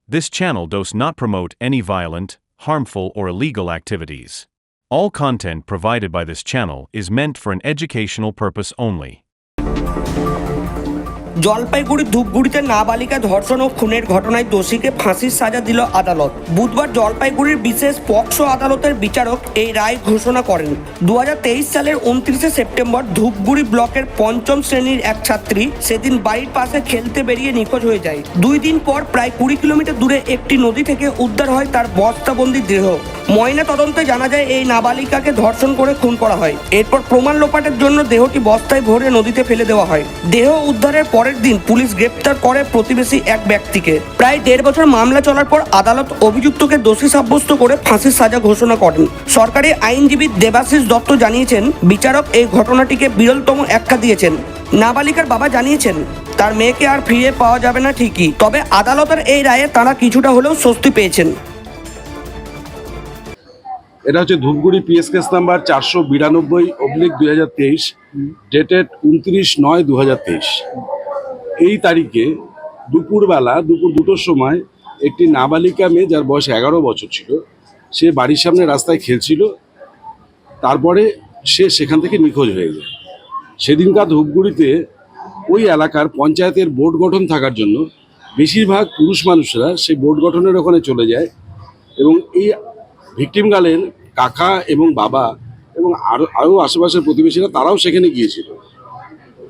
This channel does not promote any violent, harmful, or illegal activities. All content provided by this channel is meant for an educational purpose only. Jalpaiguri ধূপগুড়িতে নাবালিকা ধর্ষণ ও খুনের ঘটনায় দোষীকে ফাঁসির সাজা দিল আদালত। বুধবার জলপাইগুড়ির বিশেষ পক্সো আদালতের বিচারক এই রায় ঘোষণা করেন। 2023 সালের 29 সেপ্টেম্বর ধূপগুড়ি ব্লকের পঞ্চম শ্রেণীর এক ছাত্রী সেদিন বাড়ির পাশে খেলতে বেরিয়ে নিখোঁজ হয়ে যায়। 2 দিন পর প্রায় 20 কিলোমিটার দূরে একটি নদী থেকে উদ্ধার হয় তার বস্তাবন্দি দেহ। ময়না তদন্তে জানা যায় এই নাবালিকাকে ধর্ষণ করে খুন করা হয়। এরপর প্রমাণ লোপাটের জন্য দেহটি বস্তায় ভরে নদীতে ফেলে দেওয়া হয়। দেহ উদ্ধারের পরের দিন পুলিশ গ্রেপ্তার করে প্রতিবেশী এক ব্যক্তিকে। প্রায় 1.5 বছর মামলা চলার পর আদালত অভিযুক্তকে দোষী সাব্যস্ত করে ফাঁসির সাজা ঘোষণা করেন। সরকারি আইনজীবী দেবাশিস দত্ত জানিয়েছেন, বিচারক এই ঘটনাটিকে বিরলতম আখ্যা দিয়েছেন। নাবালিকার বাবা জানিয়েছেন, তার মেয়েকে আর ফিরে পাওয়া যাবে না ঠিকই, তবে আদালতের এই রায়ে তারা কিছুটা হলেও স্বস্তি পেয়েছেন। এটা হচ্ছে Dhupguri PS case number 492/2023, dated 29/9/2023। এই তারিখে দুপুর 2টোর সময় একটি নাবালিকা মেয়ে, যার বয়স 11 বছর ছিল, সে বাড়ির সামনে রাস্তায় খেলছিল। তারপরে সে সেখান থেকে নিখোঁজ হয়ে যায়। সেদিনকার ধূপগুড়িতে ওই এলাকার পঞ্চায়েতের বোর্ড গঠন থাকার জন্য বেশিরভাগ পুরুষ মানুষরা সেই বোর্ড গঠনের ওখানে চলে যায় এবং এই ভিকটিম গার্লের কাকা এবং বাবা এবং আরও আশেপাশের প্রতিবেশীরা তারাও সেখানে গিয়েছিল।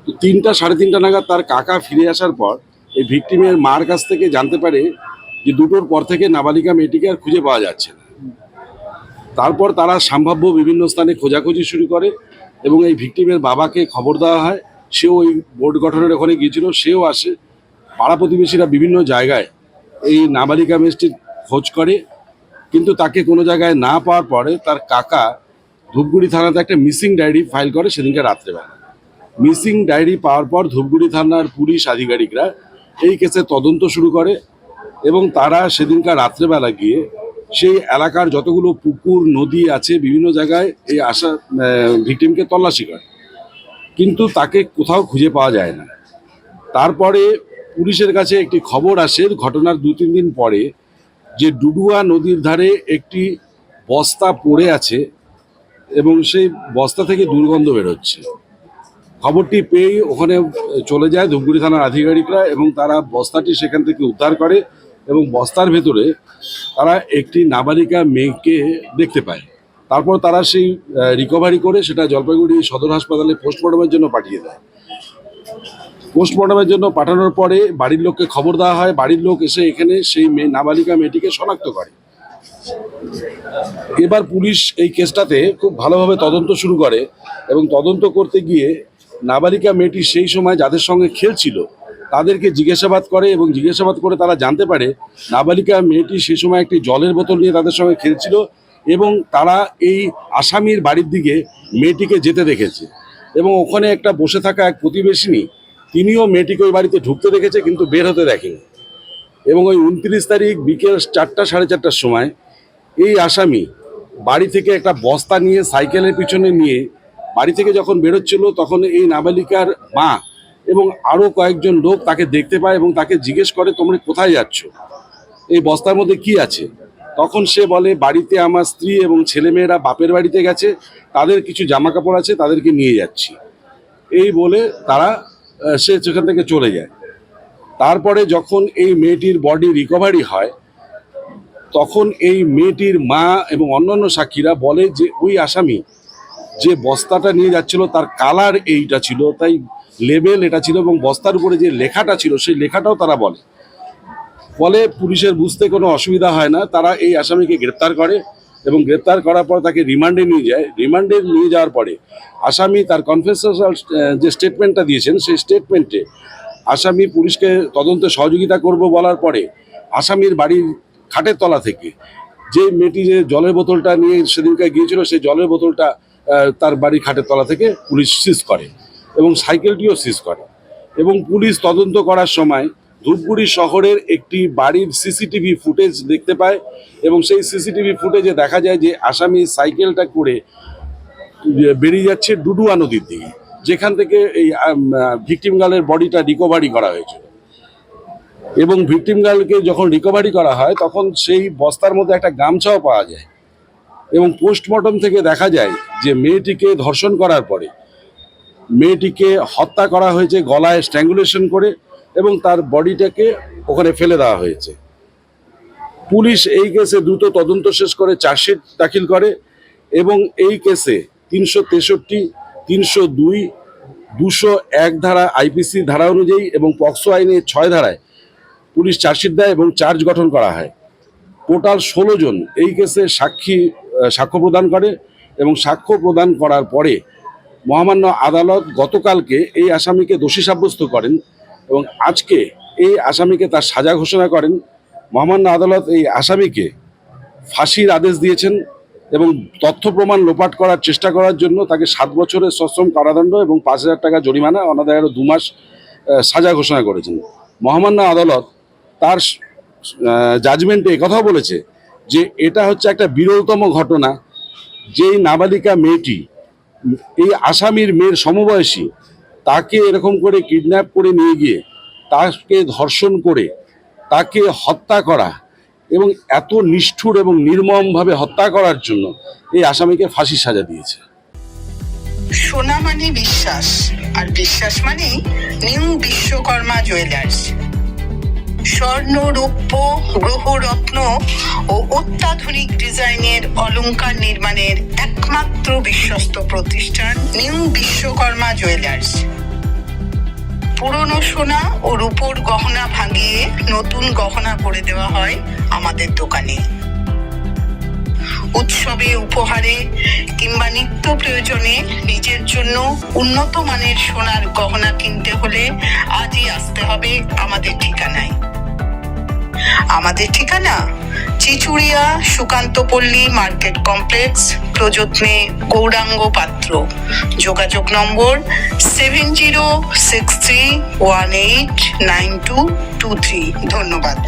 তো 3টা-3:30 নাগাদ তার কাকা ফিরে আসার পর এই ভিকটিমের মার কাছ থেকে জানতে পারে যে 2টোর পর থেকে নাবালিকা মেয়েটিকে আর খুঁজে পাওয়া যাচ্ছে না। তারপর তারা সম্ভাব্য বিভিন্ন স্থানে খোঁজাখুঁজি শুরু করে এবং এই ভিকটিমের বাবাকে খবর দেওয়া হয়। সেও ওই বোর্ড গঠনের ওখানে গিয়েছিল, সেও আসে। পাড়া প্রতিবেশীরা বিভিন্ন জায়গায় এই নাবালিকা মেয়েটির খোঁজ করে, কিন্তু তাকে কোনো জায়গায় না পাওয়ার পরে তার কাকা ধূপগুড়ি থানাতে একটা মিসিং ডায়েরি ফাইল করে সেদিনকে রাত্রেবেলা। মিসিং ডায়েরি পাওয়ার পর ধূপগুড়ি থানার পুলিশ আধিকারিকরা এই কেসে তদন্ত শুরু করে এবং তারা সেদিনকার রাত্রেবেলা গিয়ে সেই এলাকার যতগুলো পুকুর নদী আছে বিভিন্ন জায়গায় এই ভিকটিমকে তল্লাশি করে, কিন্তু তাকে কোথাও খুঁজে পাওয়া যায় না। তারপরে পুলিশের কাছে একটি খবর আসে ঘটনার 2-3 দিন পরে, যে ডুডুয়া নদীর ধারে একটি বস্তা পড়ে আছে এবং সেই বস্তা থেকে দুর্গন্ধ বেরোচ্ছে। খবরটি পেয়েই ওখানে চলে যায় ধূপগুড়ি থানার আধিকারিকরা এবং তারা বস্তাটি সেখান থেকে উদ্ধার করে এবং বস্তার ভেতরে তারা একটি নাবালিকা মেয়েকে দেখতে পায়। তারপর তারা সেই রিকভারি করে সেটা জলপাইগুড়ি সদর হাসপাতালে পোস্টমর্টমের জন্য পাঠিয়ে দেয়। পোস্টমর্টমের জন্য পাঠানোর পরে বাড়ির লোককে খবর দেওয়া হয়। বাড়ির লোক এসে এখানে সেই নাবালিকা মেয়েটিকে শনাক্ত করে। এবার পুলিশ এই কেসটাতে খুব ভালোভাবে তদন্ত শুরু করে এবং তদন্ত করতে গিয়ে নাবালিকা মেয়েটি সেই সময় যাদের সঙ্গে খেলছিল তাদেরকে জিজ্ঞাসাবাদ করে এবং জিজ্ঞাসাবাদ করে তারা জানতে পারে নাবালিকা মেয়েটি সেই সময় একটি জলের বোতল নিয়ে তাদের সঙ্গে খেলছিল এবং তারা এই আসামির বাড়ির দিকে মেয়েটিকে যেতে দেখেছে এবং ওখানে একটা বসে থাকা এক প্রতিবেশিনী, তিনিও মেয়েটিকে ওই বাড়িতে ঢুকতে দেখেছে কিন্তু বের হতে দেখেনি। এবং ওই 29 তারিখ বিকেল 4টা-4:30টার সময় এই আসামি বাড়ি থেকে একটা বস্তা নিয়ে সাইকেলের পিছনে নিয়ে বাড়ি থেকে যখন বেরোচ্ছিল তখন এই নাবালিকার মা এবং আরও কয়েকজন লোক তাকে দেখতে পায় এবং তাকে জিজ্ঞেস করে, তোমরা কোথায় যাচ্ছ, এই বস্তার মধ্যে কি আছে? তখন সে বলে, বাড়িতে আমার স্ত্রী এবং ছেলেমেয়েরা বাপের বাড়িতে গেছে, তাদের কিছু জামা কাপড় আছে, তাদেরকে নিয়ে যাচ্ছি। এই বলে তারা সে সেখান থেকে চলে যায়। তারপরে যখন এই মেয়েটির বডি রিকভারি হয় তখন এই মেয়েটির মা এবং অন্যান্য সাক্ষীরা বলে যে ওই আসামি যে বস্তাটা নিয়ে যাচ্ছিল তার কালার এইটা ছিল, তাই লেবেল এটা ছিল এবং বস্তার উপরে যে লেখাটা ছিল সেই লেখাটাও তারা বলে। ফলে পুলিশের বুঝতে কোনো অসুবিধা হয় না। তারা এই আসামিকে গ্রেপ্তার করে এবং গ্রেপ্তার করার পর তাকে রিমান্ডে নিয়ে যায়। রিমান্ডে নিয়ে যাওয়ার পরে আসামি তার কনফেশনাল যে স্টেটমেন্টটা দিয়েছেন সেই স্টেটমেন্টে আসামি পুলিশকে তদন্তে সহযোগিতা করব বলার পরে আসামির বাড়ির খাটের তলা থেকে যে মেয়েটি যে জলের বোতলটা নিয়ে সেদিনকে গিয়েছিল সেই জলের বোতলটা তার বাড়ির খাটের তলা থেকে পুলিশ সিজ করে এবং সাইকেলটিও সিজ করে। এবং পুলিশ তদন্ত করার সময় ধূপগুড়ি শহরের একটি বাড়ির সিসিটিভি ফুটেজ দেখতে পায় এবং সেই সিসিটিভি ফুটেজে দেখা যায় যে আসামি সাইকেলটা করে বেরিয়ে যাচ্ছে ডুডুয়া নদীর দিকে, যেখান থেকে এই ভিকটিম গার্লের বডিটা রিকভারি করা হয়েছিল। এবং ভিকটিম গার্লকে যখন রিকভারি করা হয় তখন সেই বস্তার মধ্যে একটা গামছাও পাওয়া যায় এবং পোস্টমর্টম থেকে দেখা যায় যে মেয়েটিকে ধর্ষণ করার পরে মেয়েটিকে হত্যা করা হয়েছে গলায় স্ট্র্যাঙ্গুলেশন করে এবং তার বডিটাকে ওখানে ফেলে দেওয়া হয়েছে। পুলিশ এই কেসে দ্রুত তদন্ত শেষ করে চার্জশিট দাখিল করে এবং এই কেসে 363, 302, 201 ধারা আইপিসি ধারা অনুযায়ী এবং পক্সো আইনে 6 ধারায় পুলিশ চার্জশিট দেয় এবং চার্জ গঠন করা হয়। টোটাল 16 জন এই কেসে সাক্ষ্য প্রদান করে এবং সাক্ষ্য প্রদান করার পরে মহামান্য আদালত গতকালকে এই আসামিকে দোষী সাব্যস্ত করেন এবং আজকে এই আসামিকে তার সাজা ঘোষণা করেন। মহামান্য আদালত এই আসামিকে ফাঁসির আদেশ দিয়েছেন এবং তথ্য প্রমাণ লোপাট করার চেষ্টা করার জন্য তাকে 7 বছরের সশ্রম কারাদণ্ড এবং 5,000 টাকা জরিমানা অনাদায়ে আরও 2 মাস সাজা ঘোষণা করেছেন। মহামান্য আদালত তার জাজমেন্টে একথাও বলেছে যে এটা হচ্ছে একটা বিরলতম ঘটনা, যেই নাবালিকা মেয়েটি এই আসামির মেয়ের সমবয়সী তাকে এরকম করে কিডন্যাপ করে নিয়ে গিয়ে তাকে ধর্ষণ করে তাকে হত্যা করা এবং এত নিষ্ঠুর এবং নির্মমভাবে হত্যা করার জন্য এই আসামিকে ফাঁসির সাজা দিয়েছে। সোনা মানে বিশ্বাস, আর বিশ্বাস মানে নিউ বিশ্বকর্মা জুয়েলার্স। স্বর্ণ, রৌপ্য, গ্রহরত্ন ও অত্যাধুনিক ডিজাইনের অলংকার নির্মাণের একমাত্র বিশ্বস্ত প্রতিষ্ঠান নিউ বিশ্বকর্মা জুয়েলার্স। পুরনো সোনা ও রূপোর গহনা ভাঙিয়ে নতুন গহনা করে দেওয়া হয় আমাদের দোকানে। উৎসবে, উপহারে কিংবা নিত্য প্রয়োজনে নিজের জন্য উন্নত মানের সোনার গহনা কিনতে হলে আজই আসতে হবে আমাদের ঠিকানায়। আমাদের ঠিকানা চিচুড়িয়া সুকান্তপল্লী মার্কেট কমপ্লেক্স, প্রযত্নে গৌরাঙ্গ পাত্র। যোগাযোগ নম্বর 7063189223। ধন্যবাদ।